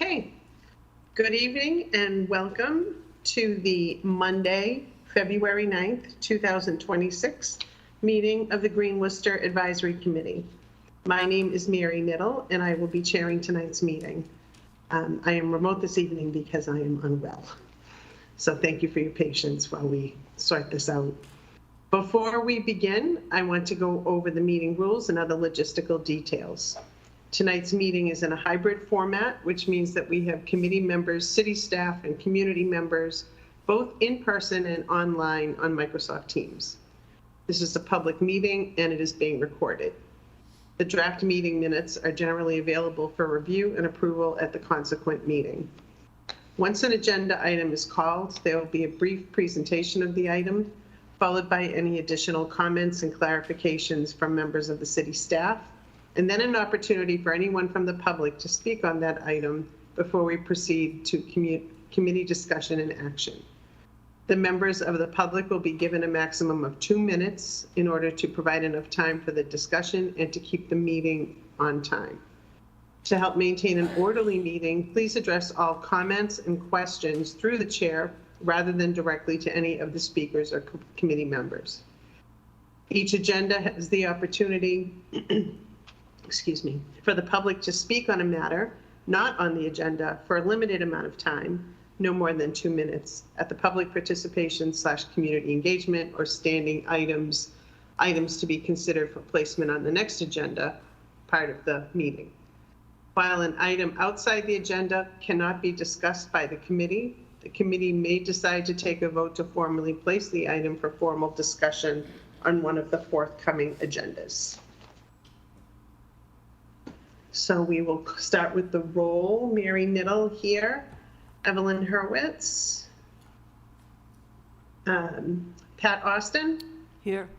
Okay, good evening and welcome to the Monday, February 9th, 2026 meeting of the Green Worcester Advisory Committee. My name is Mary Niddle and I will be chairing tonight's meeting. I am remote this evening because I am unwell. So thank you for your patience while we sort this out. Before we begin, I want to go over the meeting rules and other logistical details. Tonight's meeting is in a hybrid format, which means that we have committee members, city staff, and community members, both in person and online on Microsoft Teams. This is a public meeting and it is being recorded. The draft meeting minutes are generally available for review and approval at the consequent meeting. Once an agenda item is called, there will be a brief presentation of the item, followed by any additional comments and clarifications from members of the city staff, and then an opportunity for anyone from the public to speak on that item before we proceed to committee discussion and action. The members of the public will be given a maximum of 2 minutes in order to provide enough time for the discussion and to keep the meeting on time. To help maintain an orderly meeting, please address all comments and questions through the chair rather than directly to any of the speakers or committee members. Each agenda has the opportunity for the public to speak on a matter not on the agenda for a limited amount of time, no more than 2 minutes, at the public participation / community engagement or standing items to be considered for placement on the next agenda part of the meeting. While an item outside the agenda cannot be discussed by the committee may decide to take a vote to formally place the item for formal discussion on one of the forthcoming agendas. So we will start with the roll. Mary Niddle here, Evelyn Hurwitz, Pat Austin. Here.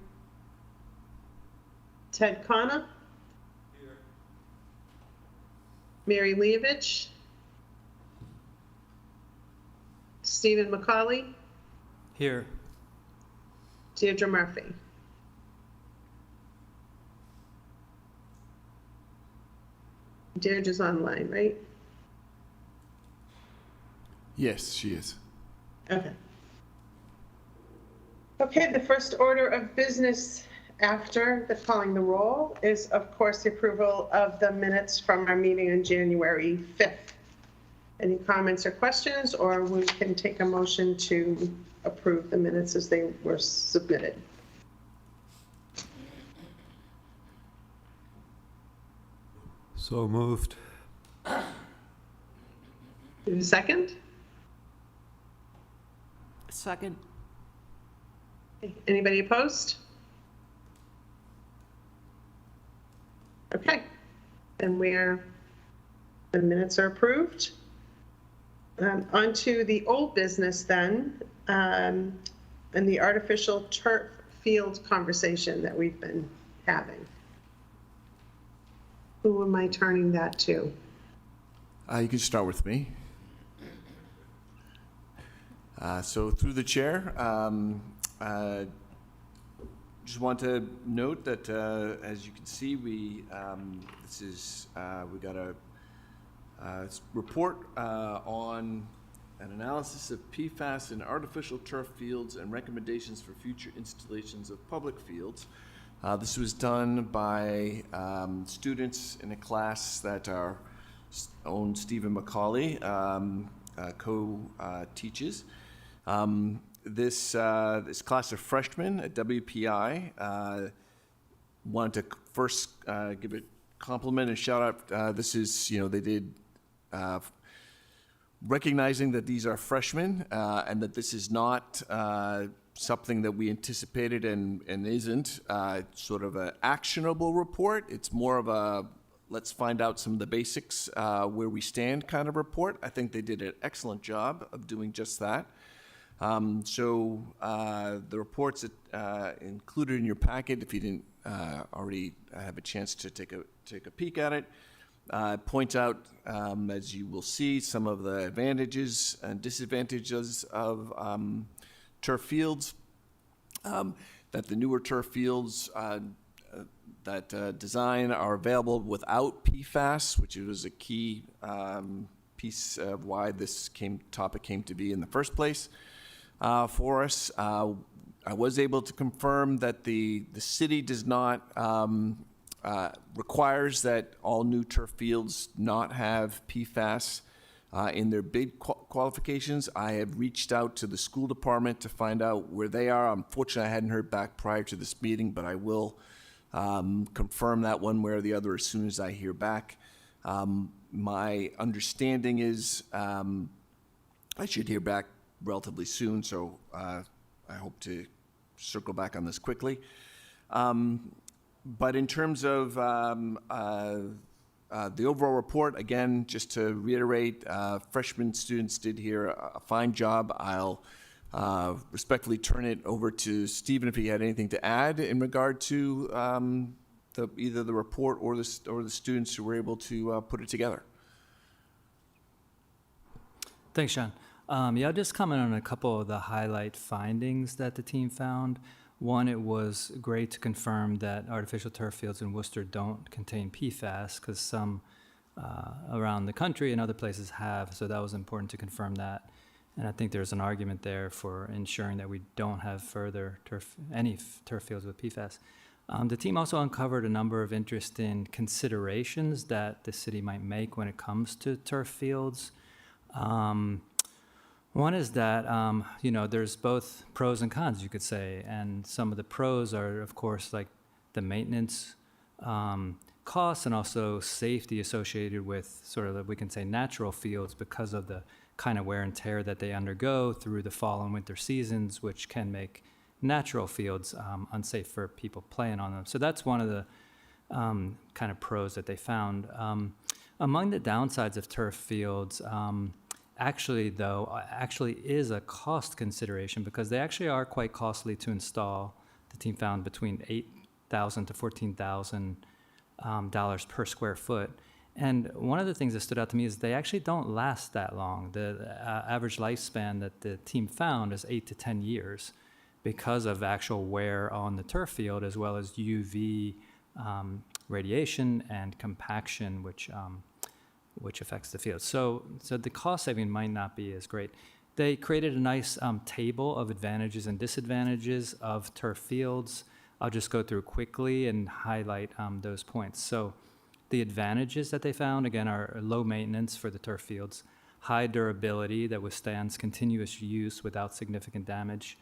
Ted Connor. Here. Mary Leovich. Stephen McCauley. Here. Deirdre Murphy. Deirdre's online, right? Yes, she is. Okay. Okay, the first order of business after the calling the roll is, of course, the approval of the minutes from our meeting on January 5th. Any comments or questions, or we can take a motion to approve the minutes as they were submitted? So moved. Second? Second. Anybody opposed? Okay, then the minutes are approved. On to the old business then, and the artificial turf field conversation that we've been having. Who am I turning that to? You can start with me. So through the chair, just want to note that as you can see, we got a report on an analysis of PFAS in artificial turf fields and recommendations for future installations of public fields. This was done by students in a class that our own Stephen McCauley co-teaches. This class of freshmen at WPI wanted to first give a compliment and shout out. This is, they did recognizing that these are freshmen and that this is not something that we anticipated and isn't sort of an actionable report. It's more of a let's find out some of the basics where we stand kind of report. I think they did an excellent job of doing just that. So the reports that included in your packet, if you didn't already have a chance to take a peek at it, point out, as you will see, some of the advantages and disadvantages of turf fields, that the newer turf fields that design are available without PFAS, which was a key piece of why this topic came to be in the first place for us. I was able to confirm that the city does not requires that all new turf fields not have PFAS in their bid qualifications. I have reached out to the school department to find out where they are. Unfortunately, I hadn't heard back prior to this meeting, but I will confirm that one way or the other as soon as I hear back. My understanding is I should hear back relatively soon, so I hope to circle back on this quickly. But in terms of the overall report, again, just to reiterate, freshman students did here a fine job. I'll respectfully turn it over to Stephen if he had anything to add in regard to either the report or the students who were able to put it together. Thanks, Sean. Yeah, I'll just comment on a couple of the highlight findings that the team found. One, it was great to confirm that artificial turf fields in Worcester don't contain PFAS, because some around the country and other places have, so that was important to confirm that. And I think there's an argument there for ensuring that we don't have further any turf fields with PFAS. The team also uncovered a number of interesting considerations that the city might make when it comes to turf fields. One is that, there's both pros and cons, you could say, and some of the pros are, of course, like the maintenance costs and also safety associated with sort of, we can say, natural fields because of the kind of wear and tear that they undergo through the fall and winter seasons, which can make natural fields unsafe for people playing on them. So that's one of the kind of pros that they found. Among the downsides of turf fields, actually is a cost consideration, because they actually are quite costly to install. The team found between $8,000 to $14,000 per square foot. And one of the things that stood out to me is they actually don't last that long. The average lifespan that the team found is 8 to 10 years because of actual wear on the turf field, as well as UV radiation and compaction, which affects the field. So the cost saving might not be as great. They created a nice table of advantages and disadvantages of turf fields. I'll just go through quickly and highlight those points. So the advantages that they found, again, are low maintenance for the turf fields, high durability that withstands continuous use without significant damage,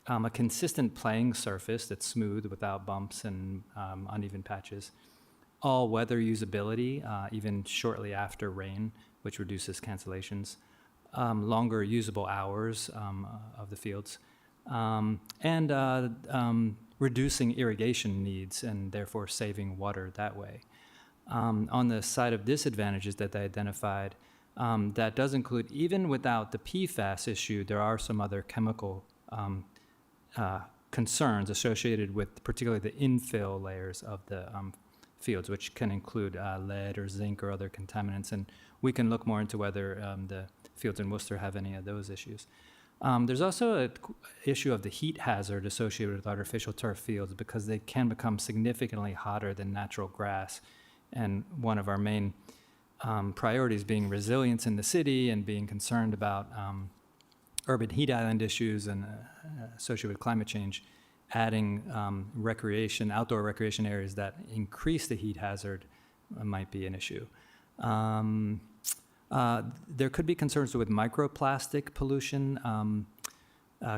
a consistent playing surface that's smooth without bumps and uneven patches, all-weather usability, even shortly after rain, which reduces cancellations, longer usable hours of the fields, and reducing irrigation needs and therefore saving water that way. On the side of disadvantages that they identified, that does include, even without the PFAS issue, there are some other chemical concerns associated with particularly the infill layers of the fields, which can include lead or zinc or other contaminants, and we can look more into whether the fields in Worcester have any of those issues. There's also an issue of the heat hazard associated with artificial turf fields, because they can become significantly hotter than natural grass, and one of our main priorities being resilience in the city and being concerned about urban heat island issues and associated with climate change. Adding outdoor recreation areas that increase the heat hazard might be an issue. There could be concerns with microplastic pollution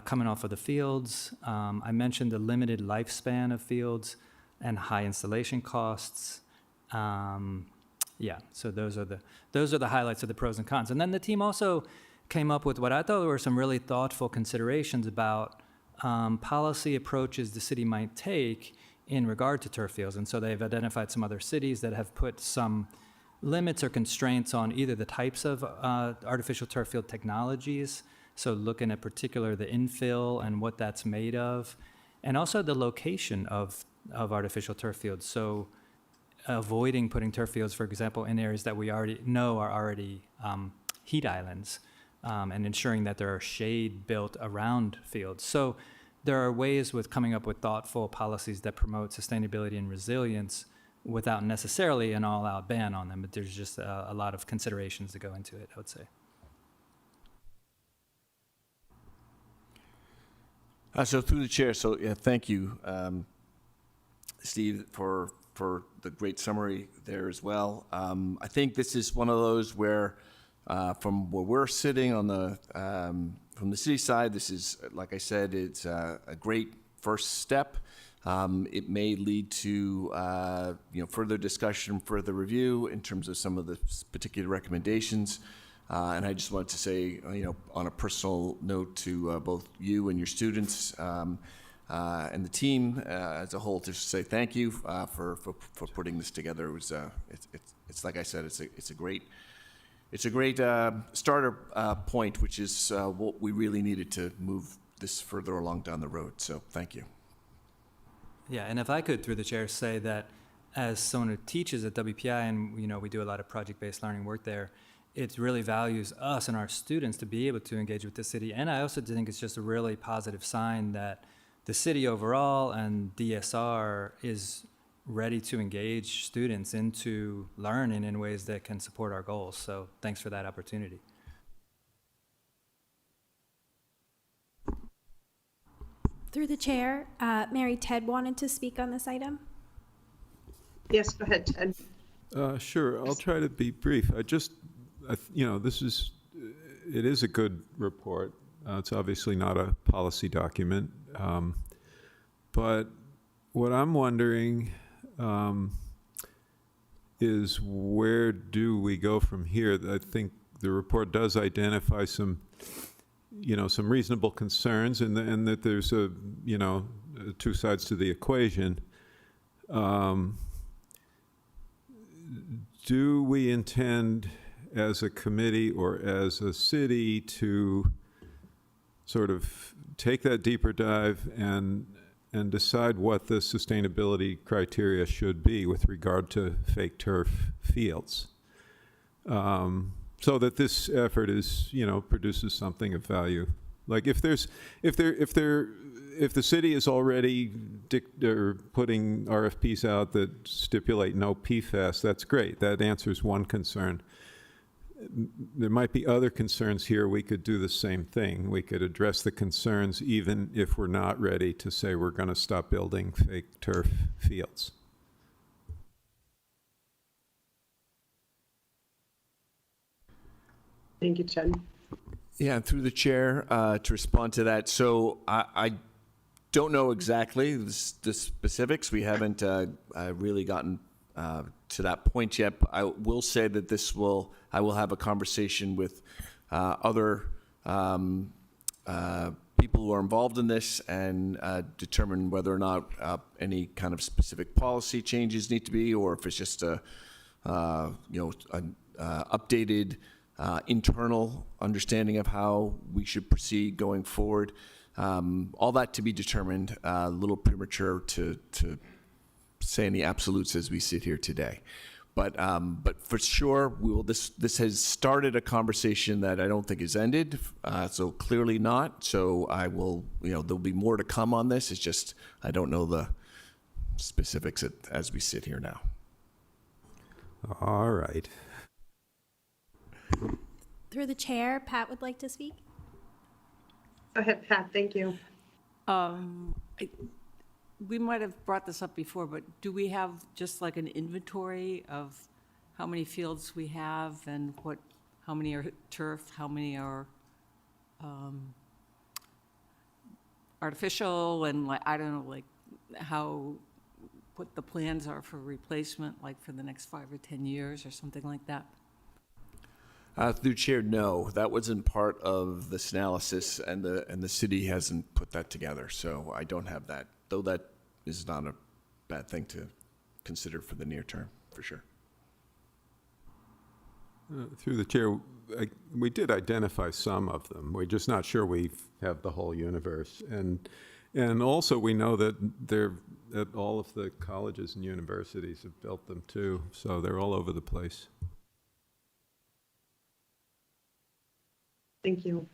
coming off of the fields. I mentioned the limited lifespan of fields and high installation costs. So those are the highlights of the pros and cons. And then the team also came up with what I thought were some really thoughtful considerations about policy approaches the city might take in regard to turf fields. And so they've identified some other cities that have put some limits or constraints on either the types of artificial turf field technologies, so looking at particular the infill and what that's made of, and also the location of artificial turf fields. So avoiding putting turf fields, for example, in areas that we already know are already heat islands, and ensuring that there are shade built around fields. So there are ways with coming up with thoughtful policies that promote sustainability and resilience without necessarily an all-out ban on them, but there's just a lot of considerations that go into it, I would say. So through the chair, so yeah, thank you, Steve, for the great summary there as well. I think this is one of those where, from where we're sitting on the from the city side, this is, like I said, it's a great first step. It may lead to further discussion, further review in terms of some of the particular recommendations. And I just wanted to say, on a personal note to both you and your students and the team as a whole, to say thank you for putting this together. It was it's like I said, it's a great starter point, which is what we really needed to move this further along down the road. So thank you. Yeah, and if I could, through the chair, say that as someone who teaches at WPI, and we do a lot of project-based learning work there, it really values us and our students to be able to engage with the city. And I also think it's just a really positive sign that the city overall and DSR is ready to engage students into learning in ways that can support our goals. So thanks for that opportunity. Through the chair, Mary, Ted wanted to speak on this item. Yes, go ahead, Ted. Sure, I'll try to be brief. It is a good report. It's obviously not a policy document. But what I'm wondering is, where do we go from here? I think the report does identify some reasonable concerns, and that there's two sides to the equation. Do we intend, as a committee or as a city, to sort of take that deeper dive and decide what the sustainability criteria should be with regard to fake turf fields, so that this effort is, produces something of value? Like, if the city is already putting RFPs out that stipulate no PFAS, that's great. That answers one concern. There might be other concerns here. We could do the same thing. We could address the concerns even if we're not ready to say we're going to stop building fake turf fields. Thank you, Ted. Yeah, through the chair, to respond to that. So I don't know exactly the specifics. We haven't really gotten to that point yet. But I will say that I will have a conversation with other people who are involved in this and determine whether or not any kind of specific policy changes need to be, or if it's just an updated internal understanding of how we should proceed going forward. All that to be determined. A little premature to say any absolutes as we sit here today. But for sure, we will. This has started a conversation that I don't think is ended. So clearly not. So I will. There'll be more to come on this. It's just I don't know the specifics as we sit here now. All right. Through the chair, Pat would like to speak. Go ahead, Pat. Thank you. We might have brought this up before, but do we have just like an inventory of how many fields we have and how many are turf, how many are artificial, and I don't know, what the plans are for replacement, like for the next 5 or 10 years or something like that? Through chair, no, that wasn't part of this analysis, and the city hasn't put that together, so I don't have that. Though that is not a bad thing to consider for the near term, for sure. Through the chair, we did identify some of them. We're just not sure we have the whole universe, and also we know that all of the colleges and universities have built them too, so they're all over the place. Thank you.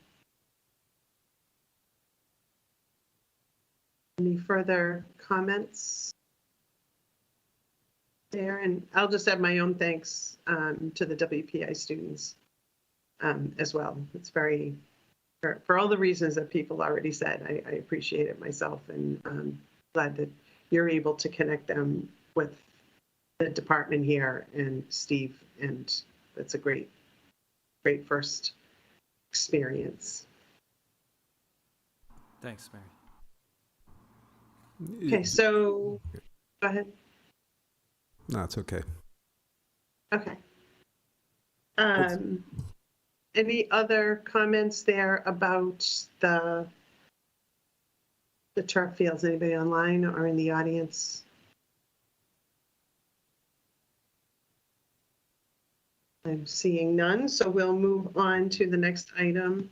Any further comments? there. And I'll just add my own thanks to the WPI students as well. It's very, for all the reasons that people already said, I appreciate it myself, and glad that you're able to connect them with the department here and Steve, and that's a great first experience. Thanks, Mary. Okay, so go ahead. No, it's okay. Okay. Any other comments there about the turf fields? Anybody online or in the audience? I'm seeing none, so we'll move on to the next item,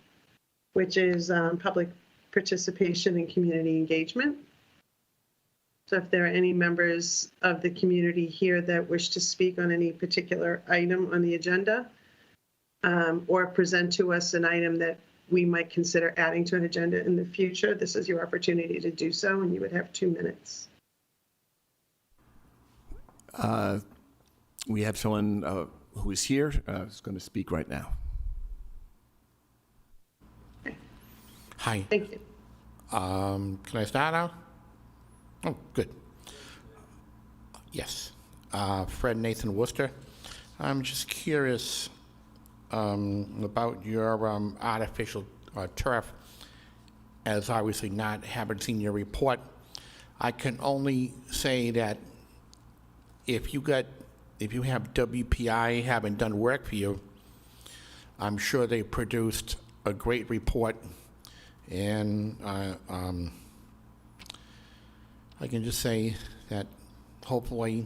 which is public participation and community engagement. So if there are any members of the community here that wish to speak on any particular item on the agenda, or present to us an item that we might consider adding to an agenda in the future, this is your opportunity to do so, and you would have 2 minutes. We have someone who is here who's going to speak right now. Hi. Thank you. Can I start now? Oh, good. Yes. Fred Nathan Worcester. I'm just curious about your artificial turf, as obviously haven't seen your report. I can only say that if you have WPI having done work for you, I'm sure they produced a great report, and I can just say that hopefully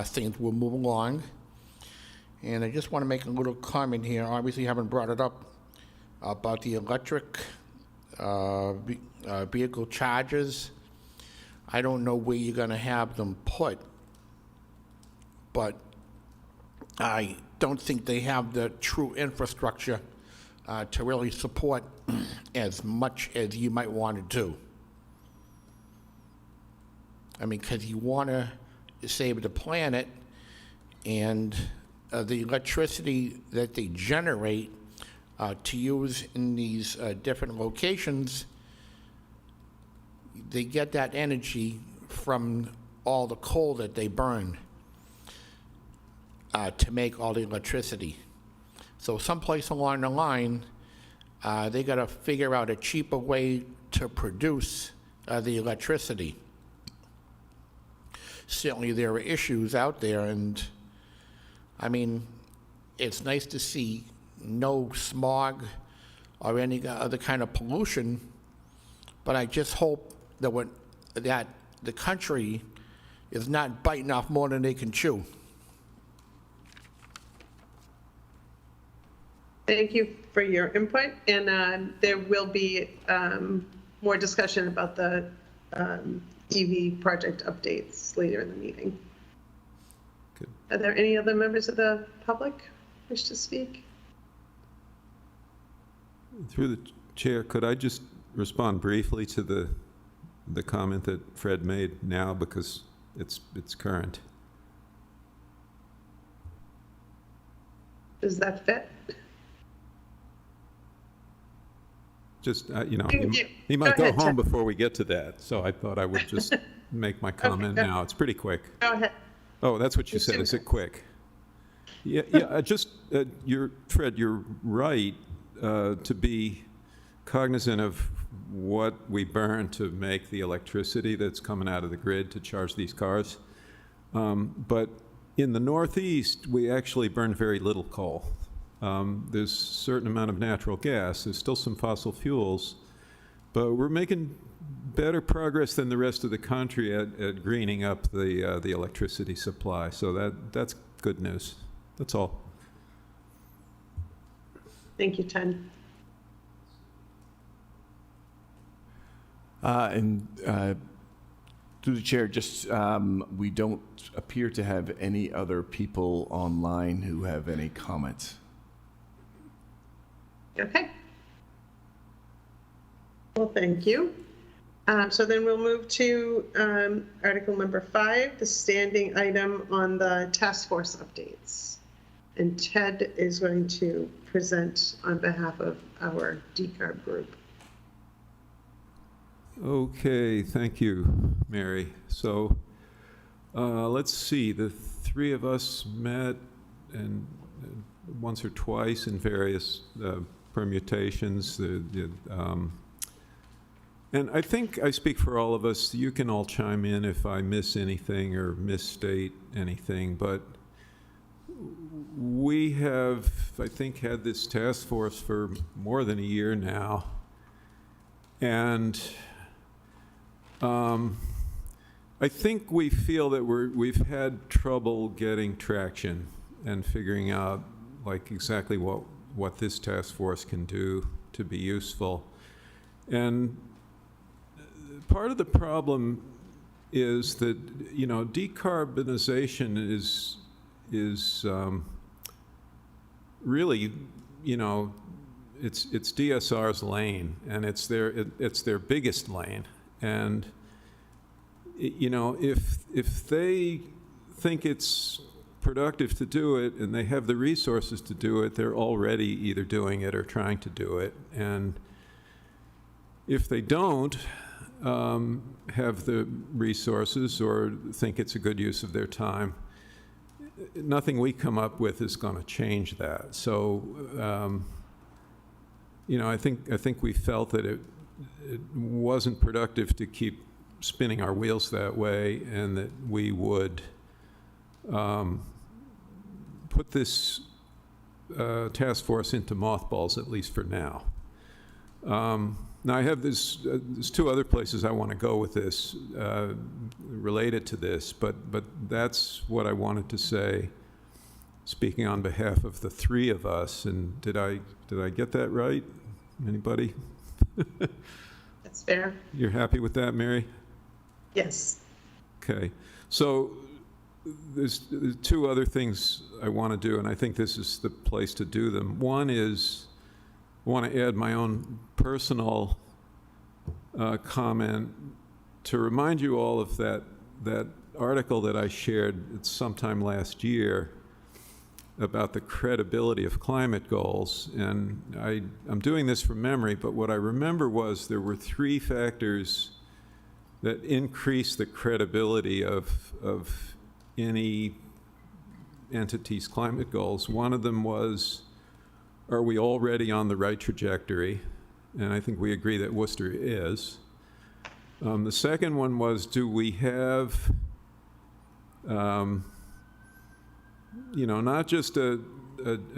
things will move along. And I just want to make a little comment here. Obviously, you haven't brought it up about the electric vehicle chargers. I don't know where you're going to have them put, but I don't think they have the true infrastructure to really support as much as you might want to do. I mean, because you want to save the planet, and the electricity that they generate to use in these different locations, they get that energy from all the coal that they burn to make all the electricity. So someplace along the line, they got to figure out a cheaper way to produce the electricity. Certainly there are issues out there, and I mean, it's nice to see no smog or any other kind of pollution, but I just hope that that the country is not biting off more than they can chew. Thank you for your input, and there will be more discussion about the EV project updates later in the meeting. Good. Are there any other members of the public wish to speak? Through the chair, could I just respond briefly to the comment that Fred made now, because it's current? Does that fit? Just, you know, Thank you. he might Go go ahead, home Ted. before we get to that, so I thought I would just make my comment go. now. It's pretty quick. Go ahead. Oh, that's what you Just said. do Is it. it quick? Yeah, Fred, you're right to be cognizant of what we burn to make the electricity that's coming out of the grid to charge these cars. But in the Northeast, we actually burn very little coal. There's a certain amount of natural gas. There's still some fossil fuels, but we're making better progress than the rest of the country at greening up the electricity supply. So that's good news. That's all. Thank you, Ted. And through the chair, just we don't appear to have any other people online who have any comments. Okay. Well, thank you. So then we'll move to Article number 5, the standing item on the task force updates. And Ted is going to present on behalf of our decarb group. Okay, thank you, Mary. So let's see, the three of us met and once or twice in various permutations. And I think I speak for all of us. You can all chime in if I miss anything or misstate anything, but we have, I think, had this task force for more than a year now. And I think we feel that we've had trouble getting traction and figuring out like exactly what this task force can do to be useful. And part of the problem is that, you know, decarbonization is really, you know, it's DSR's lane, and it's their biggest lane. And you know, if they think it's productive to do it and they have the resources to do it, they're already either doing it or trying to do it. And if they don't have the resources or think it's a good use of their time, nothing we come up with is going to change that. So, you know, I think we felt that it wasn't productive to keep spinning our wheels that way, and that we would put this task force into mothballs, at least for now. Now I have there's two other places I want to go with this related to this, but that's what I wanted to say, speaking on behalf of the three of us. And did I get that right? Anybody? That's fair. You're happy with that, Mary? Yes. Okay. So there's two other things I want to do, and I think this is the place to do them. One is I want to add my own personal comment to remind you all of that article that I shared sometime last year about the credibility of climate goals. And I'm doing this from memory, but what I remember was there were three factors that increase the credibility of any entity's climate goals. One of them was, are we already on the right trajectory? And I think we agree that Worcester is. The second one was, do we have, you know, not just a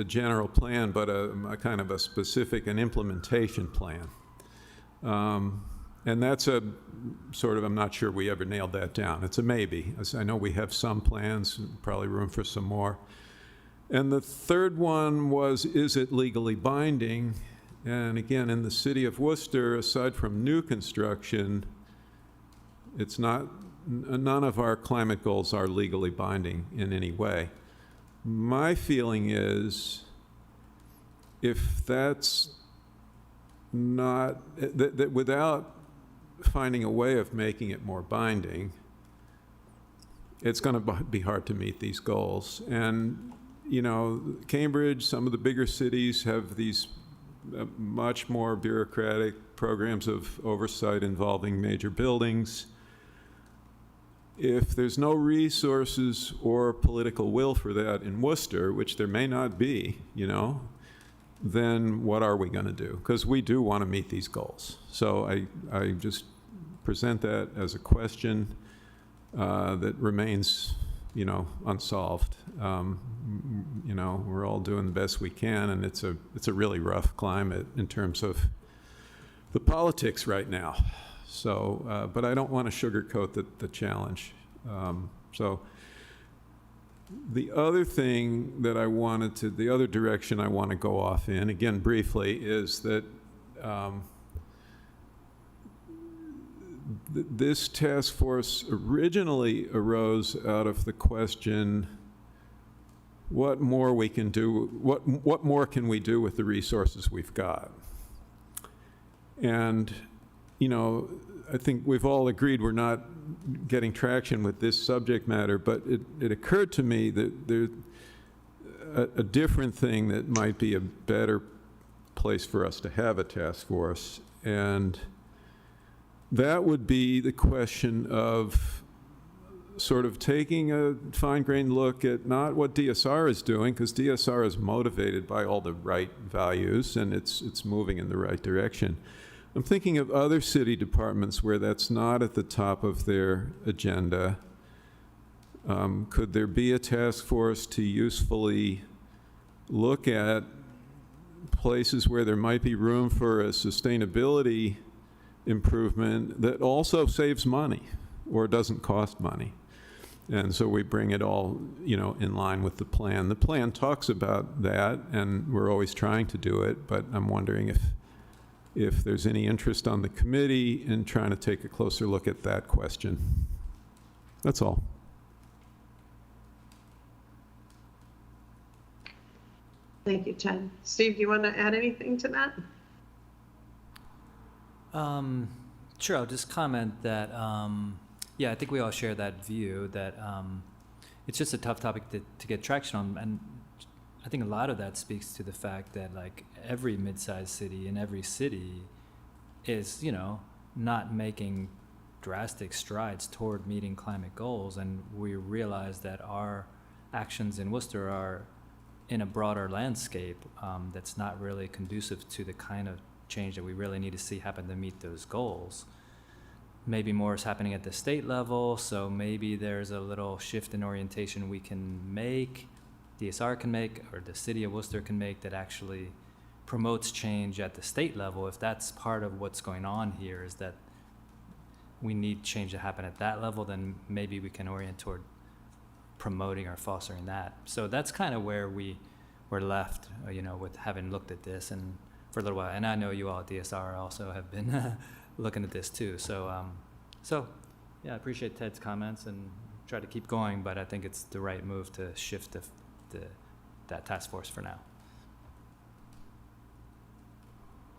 general plan, but a kind of a specific, an implementation plan. And that's a sort of, I'm not sure we ever nailed that down. It's a maybe. I know we have some plans, probably room for some more. And the third one was, is it legally binding? And again, in the city of Worcester, aside from new construction, it's not, none of our climate goals are legally binding in any way. My feeling is, if that's not, that without finding a way of making it more binding, it's going to be hard to meet these goals. And, you know, Cambridge, some of the bigger cities have these much more bureaucratic programs of oversight involving major buildings. If there's no resources or political will for that in Worcester, which there may not be, you know, then what are we going to do? Because we do want to meet these goals. So I just present that as a question that remains, you know, unsolved. You know, we're all doing the best we can, and it's a really rough climate in terms of the politics right now. So, but I don't want to sugarcoat the challenge. So the other thing that I wanted to, the other direction I want to go off in, again briefly, is that this task force originally arose out of the question, what more we can do, what more can we do with the resources we've got? And you know, I think we've all agreed we're not getting traction with this subject matter, but it occurred to me that there's a different thing that might be a better place for us to have a task force, and that would be the question of sort of taking a fine-grained look at not what DSR is doing, because DSR is motivated by all the right values and it's moving in the right direction. I'm thinking of other city departments where that's not at the top of their agenda. Could there be a task force to usefully look at places where there might be room for a sustainability improvement that also saves money or doesn't cost money? And so we bring it all, you know, in line with the plan. The plan talks about that, and we're always trying to do it, but I'm wondering if there's any interest on the committee in trying to take a closer look at that question. That's all. Thank you, Ted. Steve, do you want to add anything to that? Sure, I'll just comment that, yeah, I think we all share that view that it's just a tough topic to get traction on. And I think a lot of that speaks to the fact that, like, every mid-sized city and every city is, you know, not making drastic strides toward meeting climate goals. And we realize that our actions in Worcester are in a broader landscape that's not really conducive to the kind of change that we really need to see happen to meet those goals. Maybe more is happening at the state level, so maybe there's a little shift in orientation we can make, DSR can make, or the city of Worcester can make, that actually promotes change at the state level. If that's part of what's going on here, is that we need change to happen at that level, then maybe we can orient toward promoting or fostering that. So that's kind of where we were left, you know, with having looked at this and for a little while. And I know you all at DSR also have been looking at this too. So, yeah, I appreciate Ted's comments and try to keep going, but I think it's the right move to shift that task force for now.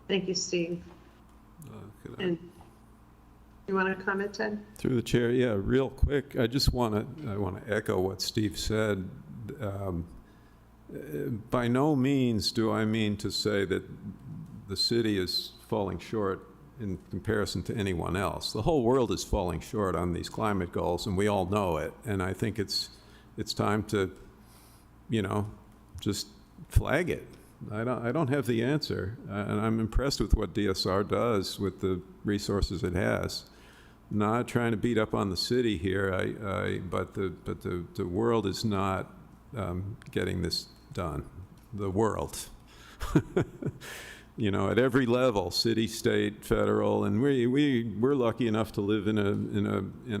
Thank you, Steve. Could I- And you want to comment, Ted? Through the chair, yeah, real quick. I want to echo what Steve said. By no means do I mean to say that the city is falling short in comparison to anyone else. The whole world is falling short on these climate goals, and we all know it. And I think it's time to, you know, just flag it. I don't have the answer, and I'm impressed with what DSR does with the resources it has. Not trying to beat up on the city here, but the world is not getting this done. The world, you know, at every level, city, state, federal, and we're lucky enough to live in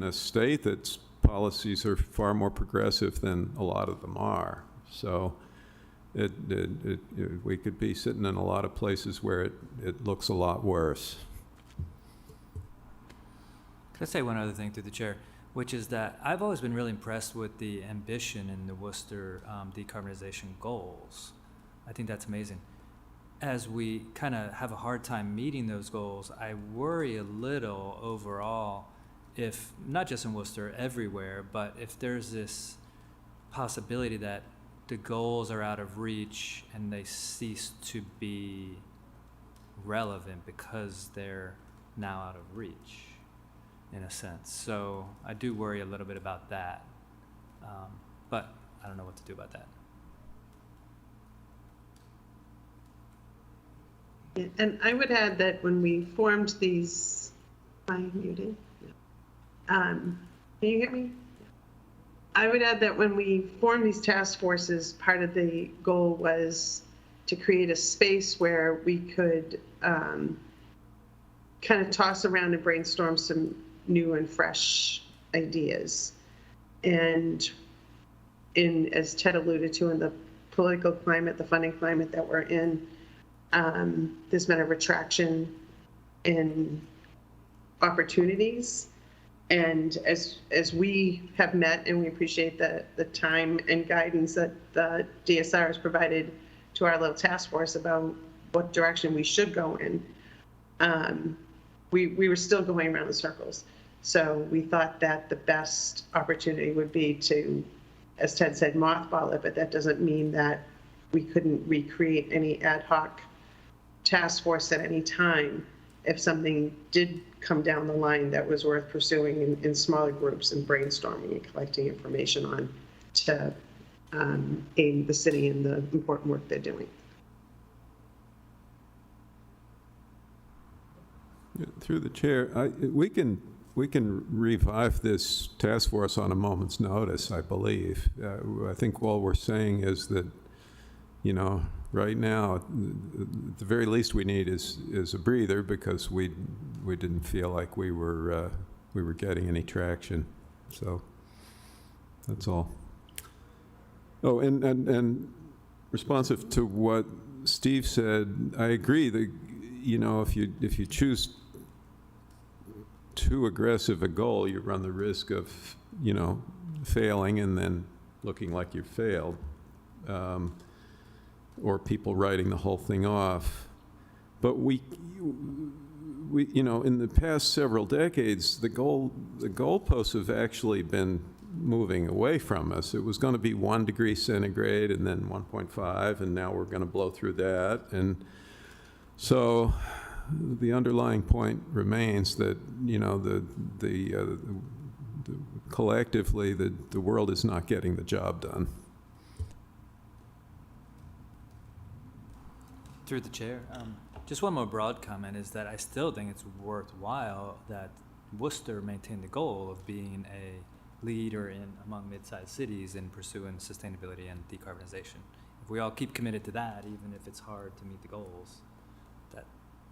a state that's policies are far more progressive than a lot of them are. So we could be sitting in a lot of places where it looks a lot worse. Can I say one other thing through the chair, which is that I've always been really impressed with the ambition in the Worcester decarbonization goals. I think that's amazing. As we kind of have a hard time meeting those goals, I worry a little overall if, not just in Worcester, everywhere, but if there's this possibility that the goals are out of reach and they cease to be relevant because they're now out of reach, in a sense. So I do worry a little bit about that, but I don't know what to do about that. Yeah, and I would add that when we formed these, am I muted? Can you hear me? I would add that when we formed these task forces, part of the goal was to create a space where we could kind of toss around and brainstorm some new and fresh ideas. And as Ted alluded to, in the political climate, the funding climate that we're in, there's been a retraction in opportunities. And as we have met, and we appreciate the time and guidance that the DSR has provided to our little task force about what direction we should go in, we were still going around in circles. So we thought that the best opportunity would be to, as Ted said, mothball it, but that doesn't mean that we couldn't recreate any ad hoc task force at any time if something did come down the line that was worth pursuing in smaller groups and brainstorming and collecting information on to aid the city in the important work they're doing. Through the chair, we can revive this task force on a moment's notice, I believe. I think all we're saying is that, you know, right now, at the very least we need is a breather, because we didn't feel like we were getting any traction. So that's all. Oh, and responsive to what Steve said, I agree that, you know, if you choose too aggressive a goal, you run the risk of, you know, failing and then looking like you failed, or people writing the whole thing off. But we, you know, in the past several decades, the goalposts have actually been moving away from us. It was going to be 1 degree centigrade and then 1.5, and now we're going to blow through that. And so the underlying point remains that, you know, collectively the world is not getting the job done. Through the chair, just one more broad comment is that I still think it's worthwhile that Worcester maintain the goal of being a leader among mid-sized cities in pursuing sustainability and decarbonization. If we all keep committed to that, even if it's hard to meet the goals,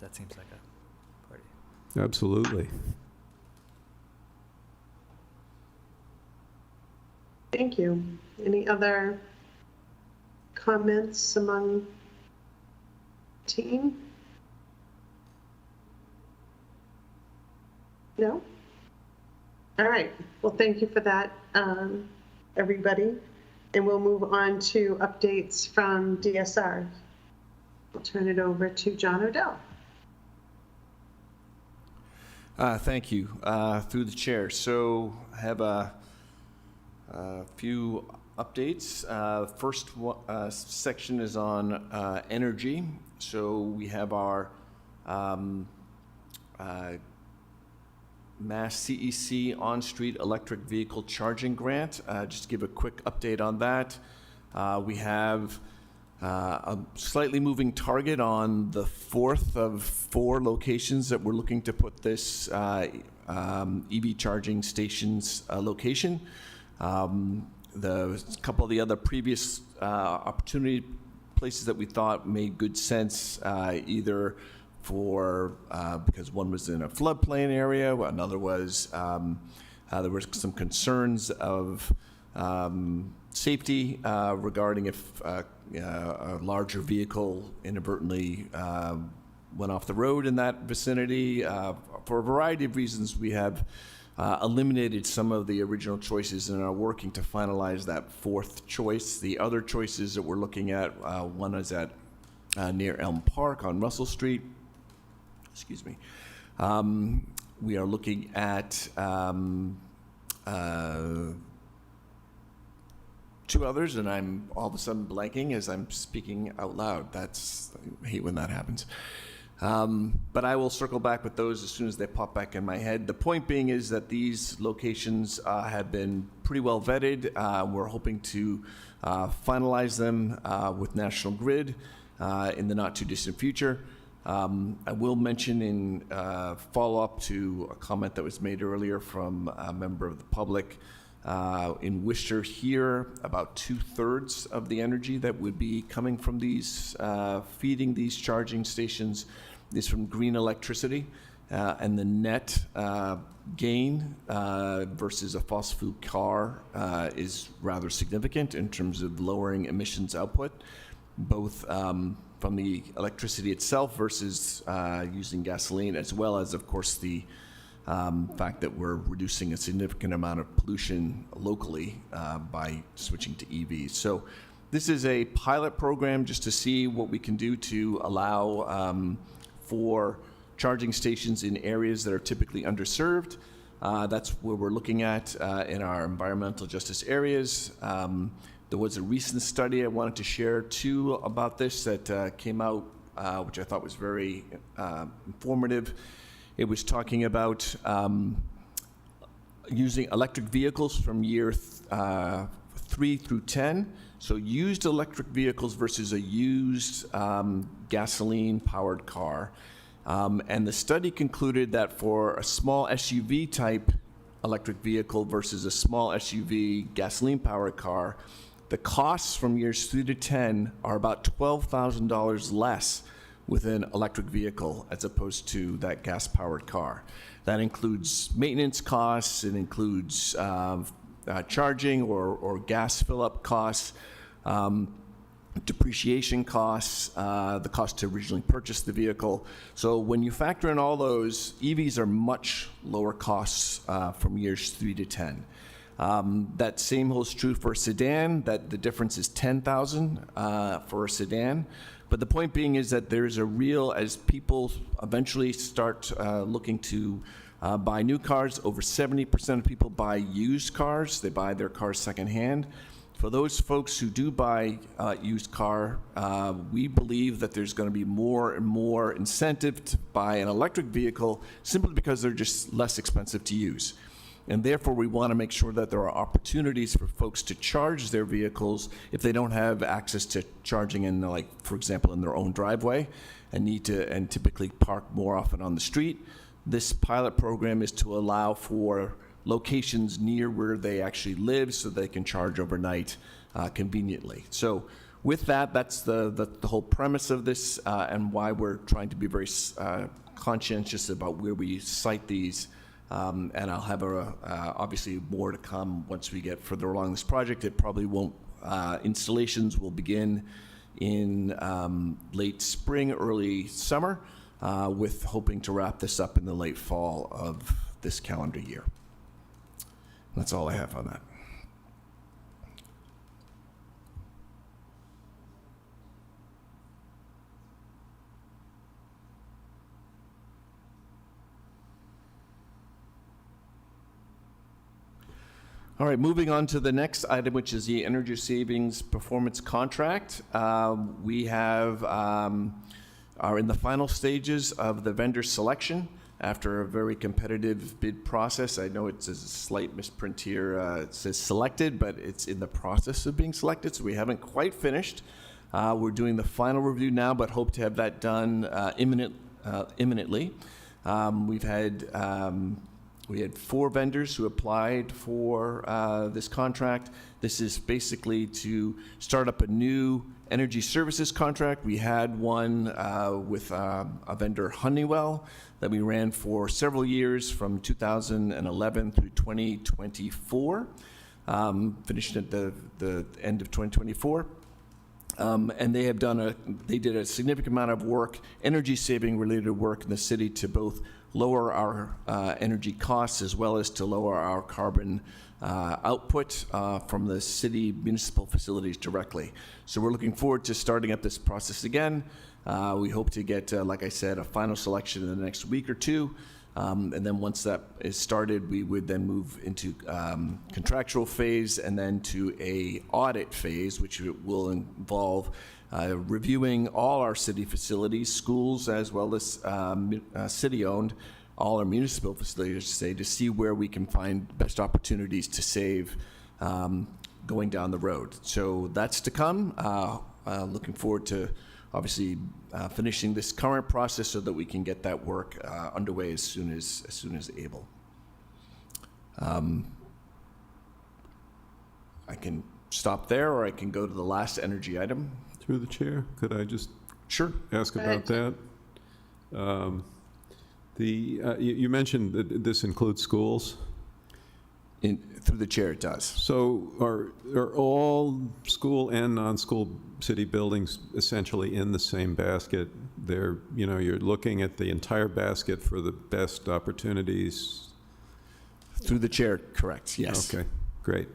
that seems like a party. Absolutely. Thank you. Any other comments among team? No? All right. Well, thank you for that, everybody. And we'll move on to updates from DSR. I'll turn it over to John Odell. Thank you. Through the chair. So I have a few updates. First section is on energy. So we have our Mass CEC on-street electric vehicle charging grant. Just to give a quick update on that. We have a slightly moving target on the 4th of 4 locations that we're looking to put this EV charging stations location. The couple of the other previous opportunity places that we thought made good sense, either for because one was in a floodplain area, another was there were some concerns of safety regarding if a larger vehicle inadvertently went off the road in that vicinity. For a variety of reasons, we have eliminated some of the original choices and are working to finalize that 4th choice. The other choices that we're looking at, one is at near Elm Park on Russell Street. Excuse me. We are looking at 2 others, and I'm all of a sudden blanking as I'm speaking out loud. I hate when that happens. But I will circle back with those as soon as they pop back in my head. The point being is that these locations have been pretty well vetted. We're hoping to finalize them with National Grid in the not too distant future. I will mention in follow-up to a comment that was made earlier from a member of the public, in Worcester here, about 2/3 of the energy that would be coming from these, feeding these charging stations is from green electricity, and the net gain versus a fossil fuel car is rather significant in terms of lowering emissions output, both from the electricity itself versus using gasoline, as well as, of course, the fact that we're reducing a significant amount of pollution locally by switching to EVs. So this is a pilot program just to see what we can do to allow for charging stations in areas that are typically underserved. That's where we're looking at in our environmental justice areas. There was a recent study I wanted to share too about this that came out, which I thought was very informative. It was talking about using electric vehicles from year 3 through 10. So used electric vehicles versus a used gasoline-powered car. And the study concluded that for a small SUV type electric vehicle versus a small SUV gasoline-powered car, the costs from years 3 to 10 are about $12,000 less with an electric vehicle as opposed to that gas-powered car. That includes maintenance costs, it includes charging or gas fill-up costs, depreciation costs, the cost to originally purchase the vehicle. So when you factor in all those, EVs are much lower costs from years 3 to 10. That same holds true for a sedan, that the difference is $10,000 for a sedan. But the point being is that there's a real, as people eventually start looking to buy new cars, over 70% of people buy used cars. They buy their cars secondhand. For those folks who do buy used car, we believe that there's going to be more and more incentive to buy an electric vehicle simply because they're just less expensive to use. And therefore, we want to make sure that there are opportunities for folks to charge their vehicles if they don't have access to charging in, like, for example, in their own driveway and typically park more often on the street. This pilot program is to allow for locations near where they actually live so they can charge overnight conveniently. So with that, that's the whole premise of this and why we're trying to be very conscientious about where we site these. And I'll have obviously more to come once we get further along this project. It probably won't, installations will begin in late spring, early summer, with hoping to wrap this up in the late fall of this calendar year. That's all I have on that. All right, moving on to the next item, which is the energy savings performance contract. We are in the final stages of the vendor selection after a very competitive bid process. I know it's a slight misprint here. It says selected, but it's in the process of being selected, so we haven't quite finished. We're doing the final review now, but hope to have that done imminently. We had 4 vendors who applied for this contract. This is basically to start up a new energy services contract. We had one with a vendor, Honeywell, that we ran for several years from 2011 through 2024, finished at the end of 2024. And they did a significant amount of work, energy saving related work in the city to both lower our energy costs as well as to lower our carbon output from the city municipal facilities directly. So we're looking forward to starting up this process again. We hope to get, like I said, a final selection in the next week or two. And then once that is started, we would then move into contractual phase and then to a audit phase, which will involve reviewing all our city facilities, schools, as well as city-owned, all our municipal facilities, to see where we can find best opportunities to save going down the road. So that's to come. Looking forward to obviously finishing this current process so that we can get that work underway as soon as able. I can stop there, or I can go to the last energy item. Through the chair, could I just Sure. ask about that? You mentioned that this includes schools. Through the chair, it does. So are all school and non-school city buildings essentially in the same basket? You're looking at the entire basket for the best opportunities? Through the chair, correct, yes. Okay, great.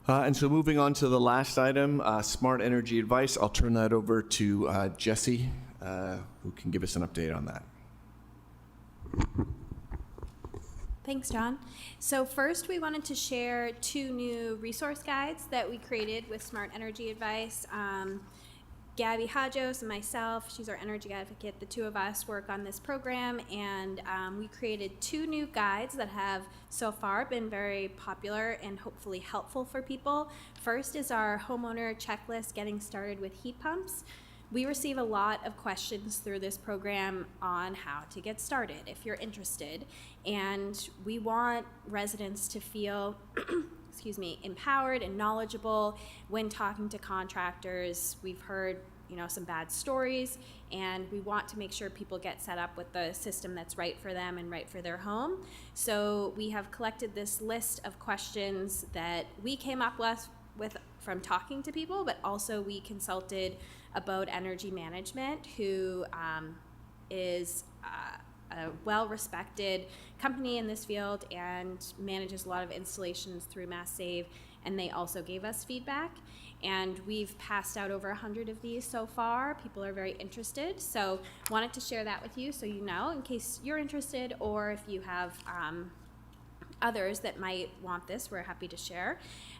And so moving on to the last item, smart energy advice. I'll turn that over to Jesse, who can give us an update on that. Thanks, John. So first, we wanted to share 2 new resource guides that we created with Smart Energy Advice. Gabby Hajos and myself, she's our energy advocate, the 2 of us work on this program, and we created 2 new guides that have so far been very popular and hopefully helpful for people. First is our homeowner checklist, getting started with heat pumps. We receive a lot of questions through this program on how to get started if you're interested, and we want residents to feel empowered and knowledgeable when talking to contractors. We've heard, some bad stories, and we want to make sure people get set up with the system that's right for them and right for their home. So we have collected this list of questions that we came up with from talking to people, but also we consulted Abode Energy Management, who is a well-respected company in this field and manages a lot of installations through Mass Save, and they also gave us feedback. And we've passed out over 100 of these so far. People are very interested, so wanted to share that with you so you know, in case you're interested, or if you have others that might want this, we're happy to share.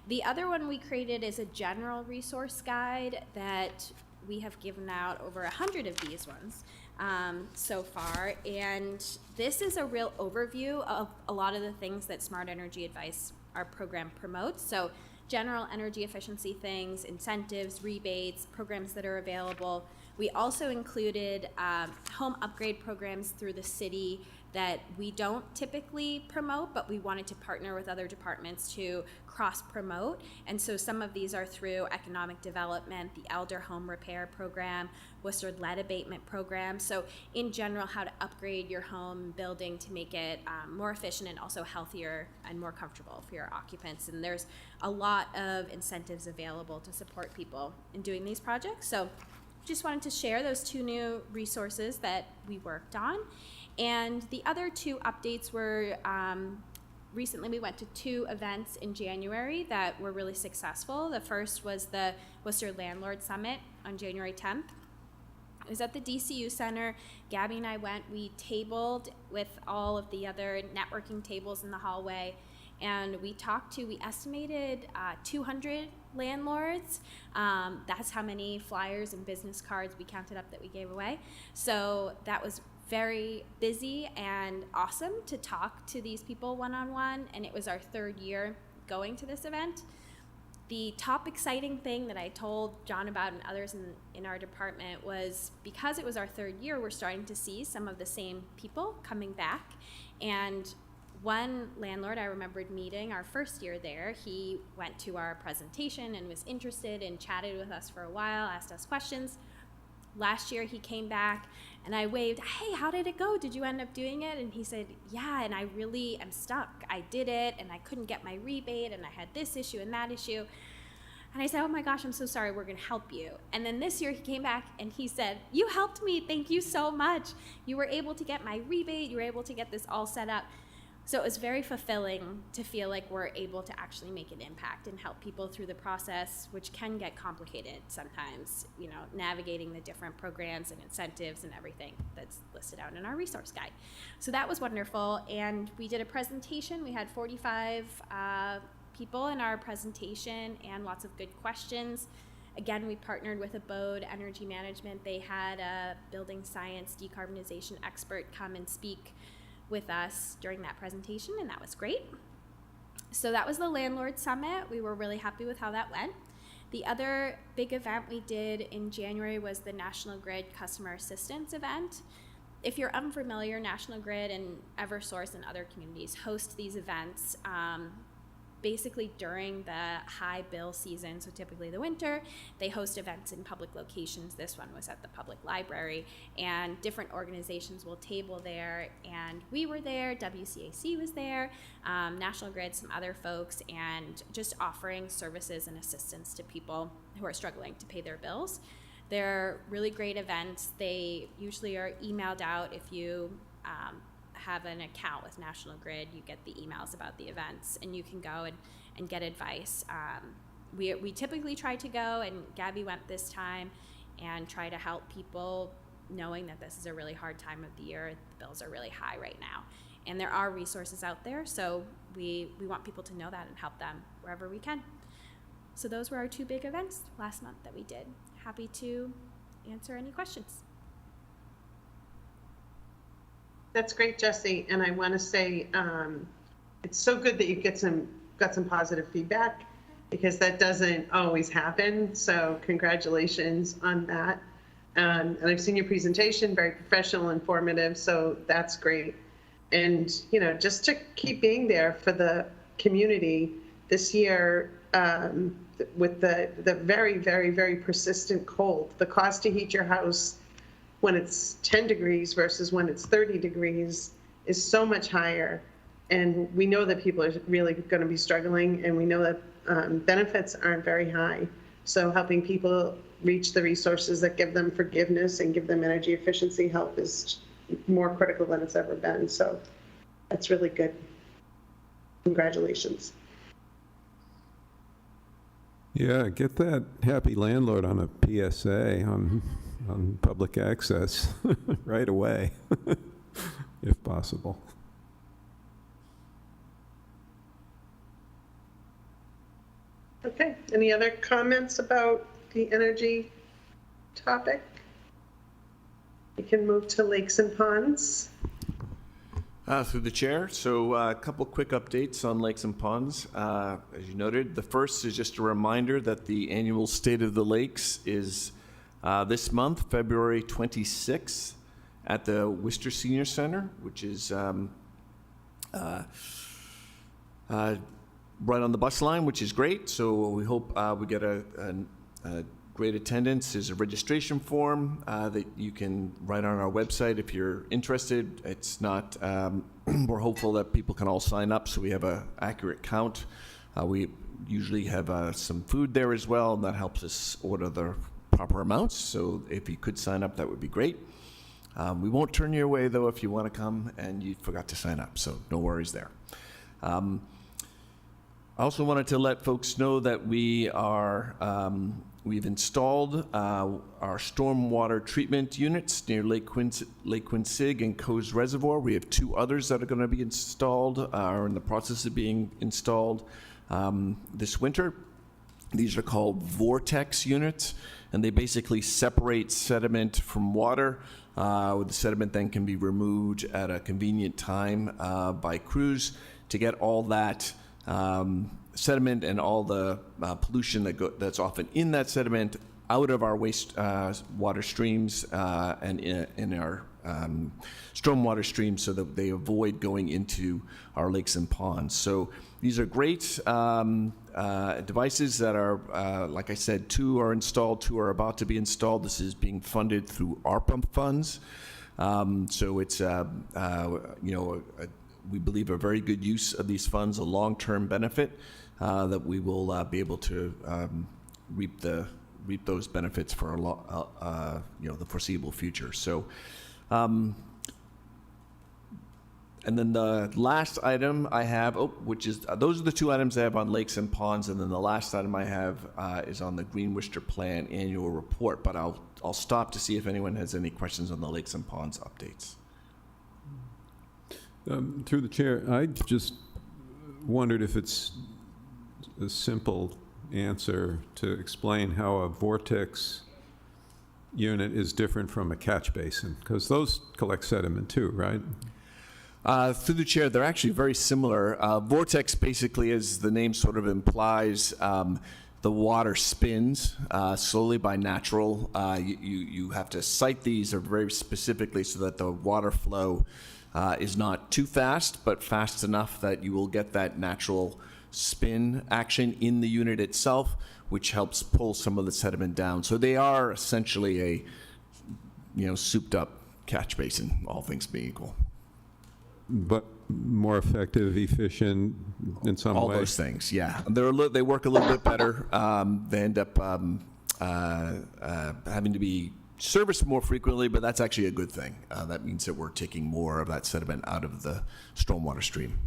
The other one we created is a general resource guide that we have given out over 100 of these ones so far, and this is a real overview of a lot of the things that Smart Energy Advice, our program, promotes. So general energy efficiency things, incentives, rebates, programs that are available. We also included home upgrade programs through the city that we don't typically promote, but we wanted to partner with other departments to cross-promote. And so some of these are through economic development, the Elder Home Repair Program, Worcester Lead Abatement Program. So in general, how to upgrade your home building to make it more efficient and also healthier and more comfortable for your occupants. And there's a lot of incentives available to support people in doing these projects. So just wanted to share those 2 new resources that we worked on. And the other 2 updates were, recently we went to 2 events in January that were really successful. The first was the Worcester Landlord Summit on January 10th. It was at the DCU Center. Gabby and I went, we tabled with all of the other networking tables in the hallway, and we estimated 200 landlords. That's how many flyers and business cards we counted up that we gave away. So that was very busy and awesome to talk to these people one-on-one, and it was our 3rd year going to this event. The top exciting thing that I told John about and others in our department was, because it was our 3rd year, we're starting to see some of the same people coming back. And one landlord I remembered meeting our 1st year there, he went to our presentation and was interested and chatted with us for a while, asked us questions. Last year he came back and I waved, "Hey, how did it go? Did you end up doing it?" And he said, "Yeah, and I really am stuck. I did it and I couldn't get my rebate and I had this issue and that issue." And I said, "Oh my gosh, I'm so sorry, we're gonna help you." And then this year he came back and he said, "You helped me, thank you so much. You were able to get my rebate, you were able to get this all set up." So it was very fulfilling to feel like we're able to actually make an impact and help people through the process, which can get complicated sometimes, navigating the different programs and incentives and everything that's listed out in our resource guide. So that was wonderful. And we did a presentation. We had 45 people in our presentation and lots of good questions. Again, we partnered with Abode Energy Management. They had a building science decarbonization expert come and speak with us during that presentation, and that was great. So that was the Landlord Summit. We were really happy with how that went. The other big event we did in January was the National Grid Customer Assistance event. If you're unfamiliar, National Grid and Eversource and other communities host these events basically during the high bill season, so typically the winter. They host events in public locations. This one was at the public library, and different organizations will table there, and we were there, WCAC was there, National Grid, some other folks, and just offering services and assistance to people who are struggling to pay their bills. They're really great events. They usually are emailed out. If you have an account with National Grid, you get the emails about the events, and you can go and get advice. We typically try to go, and Gabby went this time, and try to help people, knowing that this is a really hard time of the year. The bills are really high right now, and there are resources out there, so we want people to know that and help them wherever we can. So those were our 2 big events last month that we did. Happy to answer any questions. That's great, Jesse. And I want to say it's so good that you got some positive feedback, because that doesn't always happen. So congratulations on that. And I've seen your presentation, very professional, informative. So that's great. And, you know, just to keep being there for the community this year, with the very, very, very persistent cold, the cost to heat your house when it's 10 degrees versus when it's 30 degrees is so much higher. And we know that people are really going to be struggling, and we know that benefits aren't very high. So helping people reach the resources that give them forgiveness and give them energy efficiency help is more critical than it's ever been. So that's really good. Congratulations. Yeah, get that happy landlord on a PSA on public access right away, if possible. Okay, any other comments about the energy topic? We can move to lakes and ponds. Through the chair. So a couple quick updates on lakes and ponds. As you noted, the first is just a reminder that the annual State of the Lakes is this month, February 26th, at the Worcester Senior Center, which is right on the bus line, which is great. So we hope we get a great attendance. There's a registration form that you can write on our website if you're interested. It's not, we're hopeful that people can all sign up so we have an accurate count. We usually have some food there as well, and that helps us order the proper amounts. So if you could sign up, that would be great. We won't turn you away, though, if you want to come and you forgot to sign up, so no worries there. I also wanted to let folks know that we've installed our stormwater treatment units near Lake Quincy and Coes Reservoir. We have 2 others that are going to be installed, are in the process of being installed this winter. These are called vortex units, and they basically separate sediment from water. The sediment then can be removed at a convenient time by crews to get all that sediment and all the pollution that's often in that sediment out of our waste water streams and in our stormwater streams, so that they avoid going into our lakes and ponds. So these are great devices that are, like I said, 2 are installed, 2 are about to be installed. This is being funded through ARPA funds. So it's, we believe a very good use of these funds, a long-term benefit that we will be able to reap those benefits for the foreseeable future. So, and then the last item I have, which is those are the 2 items I have on lakes and ponds, and then the last item I have is on the Green Worcester Plan annual report. But I'll stop to see if anyone has any questions on the lakes and ponds updates. Through the chair, I just wondered if it's a simple answer to explain how a vortex unit is different from a catch basin, because those collect sediment too, right? Through the chair, they're actually very similar. Vortex, basically, as the name sort of implies, the water spins slowly by natural. You have to site these very specifically so that the water flow is not too fast, but fast enough that you will get that natural spin action in the unit itself, which helps pull some of the sediment down. So they are essentially a souped up catch basin, all things being equal. But more effective, efficient in some way? All those things, yeah. They work a little bit better. They end up having to be serviced more frequently, but that's actually a good thing. That means that we're taking more of that sediment out of the stormwater stream.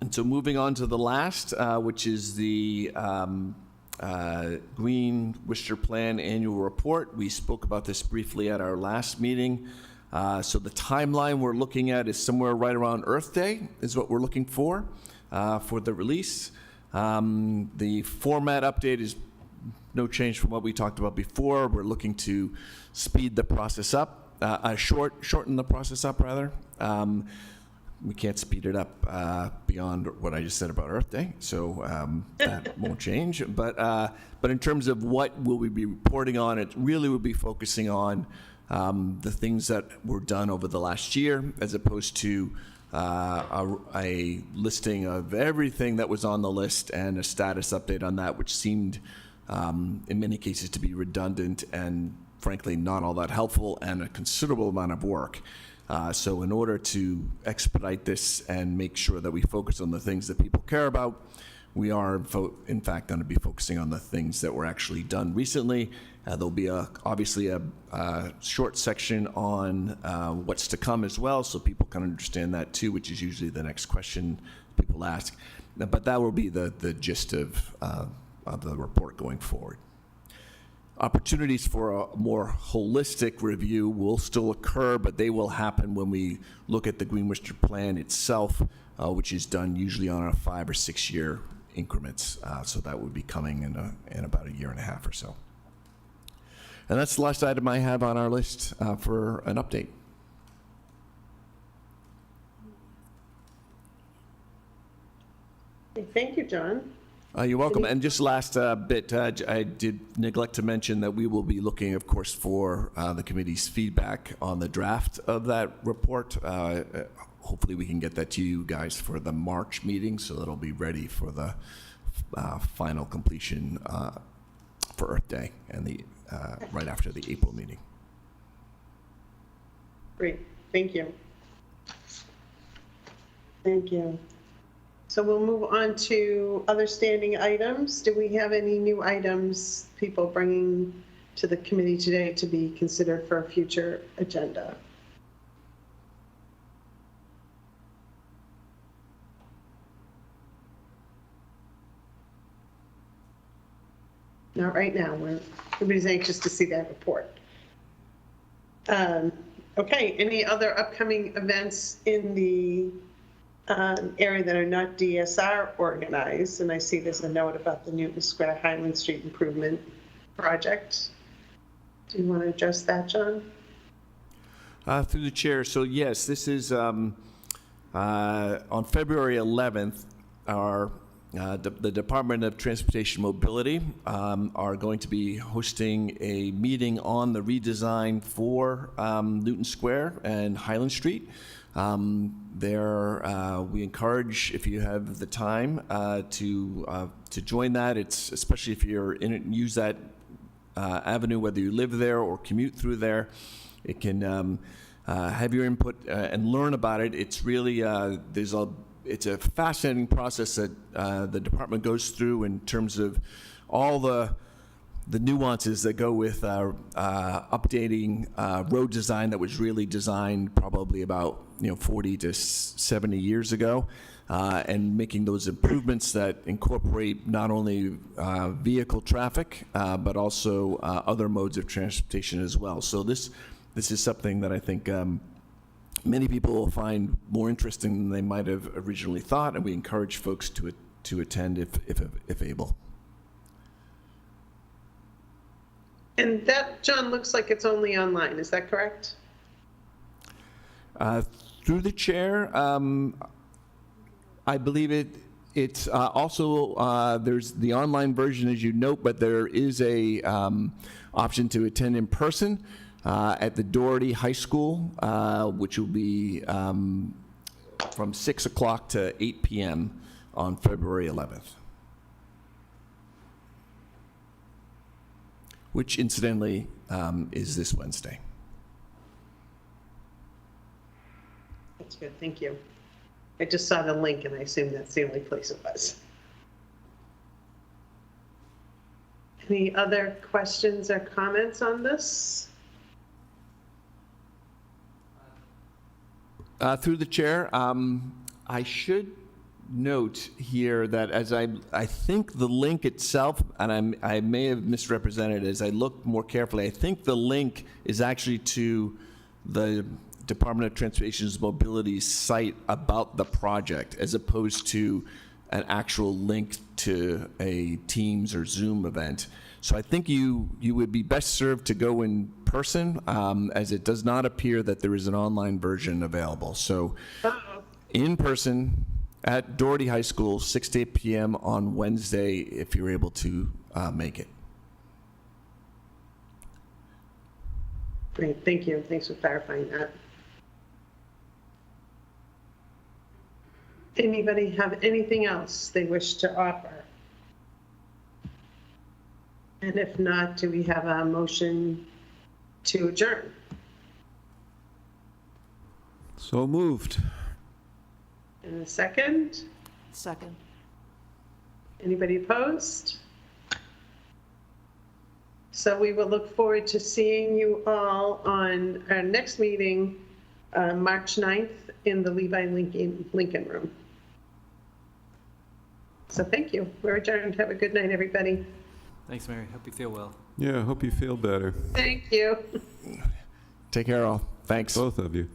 And so moving on to the last, which is the Green Worcester Plan Annual Report. We spoke about this briefly at our last meeting. So the timeline we're looking at is somewhere right around Earth Day is what we're looking for the release. The format update is no change from what we talked about before. We're looking to speed the process up, shorten the process up, rather. We can't speed it up beyond what I just said about Earth Day, so that won't change. But in terms of what will we be reporting on, it really will be focusing on the things that were done over the last year, as opposed to a listing of everything that was on the list and a status update on that, which seemed, in many cases, to be redundant and, frankly, not all that helpful and a considerable amount of work. So in order to expedite this and make sure that we focus on the things that people care about, we are, in fact, going to be focusing on the things that were actually done recently. There'll be obviously a short section on what's to come as well, so people can understand that too, which is usually the next question people ask. But that will be the gist of the report going forward. Opportunities for a more holistic review will still occur, but they will happen when we look at the Green Worcester Plan itself, which is done usually on a 5 or 6 year increments. So that would be coming in about a year and a half or so. And that's the last item I have on our list for an update. Thank you, John. You're welcome. And just last bit, I did neglect to mention that we will be looking, of course, for the committee's feedback on the draft of that report. Hopefully we can get that to you guys for the March meeting, so that'll be ready for the final completion for Earth Day and the right after the April meeting. Great, thank you. Thank you. So we'll move on to other standing items. Do we have any new items people bringing to the committee today to be considered for a future agenda? Not right now. Everybody's anxious to see that report. Okay, any other upcoming events in the area that are not DSR organized? And I see there's a note about the Newton Square Highland Street Improvement Project. Do you want to address that, John? Through the chair. So yes, this is on February 11th, the Department of Transportation Mobility are going to be hosting a meeting on the redesign for Newton Square and Highland Street. We encourage, if you have the time, to join that. It's especially if you're in it and use that avenue, whether you live there or commute through there. It can have your input and learn about it. It's really it's a fascinating process that the department goes through in terms of all the nuances that go with updating road design that was really designed probably about 40 to 70 years ago, and making those improvements that incorporate not only vehicle traffic but also other modes of transportation as well. So this is something that I think many people will find more interesting than they might have originally thought, and we encourage folks to attend if able. And that, John, looks like it's only online. Is that correct? Through the chair, I believe it's also, there's the online version, as you note, but there is a option to attend in person at the Doherty High School, which will be from 6 o'clock to 8 p.m. on February 11th. Which incidentally is this Wednesday. That's good, thank you. I just saw the link and I assumed that's the only place it was. Any other questions or comments on this? Through the chair, I should note here that I think the link itself, and I may have misrepresented it as I looked more carefully, I think the link is actually to the Department of Transportation's mobility site about the project, as opposed to an actual link to a Teams or Zoom event. So I think you would be best served to go in person, as it does not appear that there is an online version available. So in person at Doherty High School, 6 to 8 p.m. on Wednesday, if you're able to make it. Great, thank you. Thanks for clarifying that. Anybody have anything else they wish to offer? And if not, do we have a motion to adjourn? So moved. In a second? Second. Anybody opposed? So we will look forward to seeing you all on our next meeting, March 9th, in the Levi Lincoln Room. So thank you. We're adjourned. Have a good night, everybody. Thanks, Mary. Hope you feel well. Yeah, hope you feel better, Thank you. Take care, all. Thanks. both of you.